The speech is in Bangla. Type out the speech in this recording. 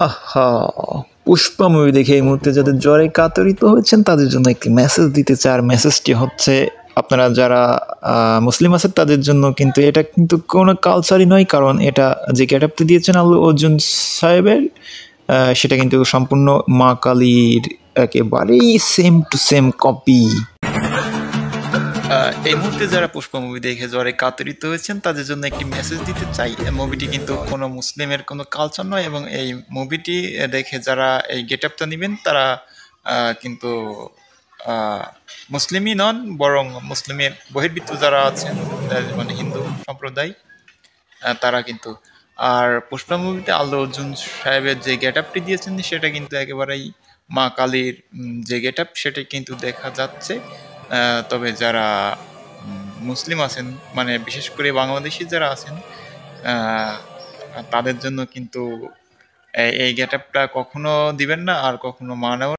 আহা! 'পুষ্পা' মুভি দেখে এই মুহূর্তে যাদের জ্বরে কাতরিত হয়েছেন তাদের জন্য একটি মেসেজ দিতে চাই। আর মেসেজটি হচ্ছে আপনারা যারা মুসলিম আছেন তাদের জন্য কিন্তু এটা কিন্তু কোনো কালচারই নয়। কারণ এটা যে গেটআপটি দিয়েছেন আল্লু অর্জুন সাহেবের সেটা কিন্তু সম্পূর্ণ মা কালীর একেবারেই সেম টু সেম কপি। এই মুহূর্তে যারা পুষ্পা মুভি দেখে জ্বরে কাতরিত হয়েছেন তাদের জন্য একটি মেসেজ দিতে চাই। মুভিটি কিন্তু কোনো মুসলিমের কোনো কালচার নয় এবং এই মুভিটি দেখে যারা এই গেটআপটা নেবেন তারা কিন্তু মুসলিমই নন, বরং মুসলিমের বহির্ভূত যারা আছেন মানে হিন্দু সম্প্রদায় তারা কিন্তু। আর পুষ্পা মুভিতে আল্লু অর্জুন সাহেবের যে গেটআপটি দিয়েছেন সেটা কিন্তু একেবারেই মা কালীর যে গেটআপ সেটা কিন্তু দেখা যাচ্ছে। তবে যারা মুসলিম আছেন মানে বিশেষ করে বাংলাদেশি যারা আছেন তাদের জন্য কিন্তু এই গেটআপটা কখনো দিবেন না আর কখনো মানাও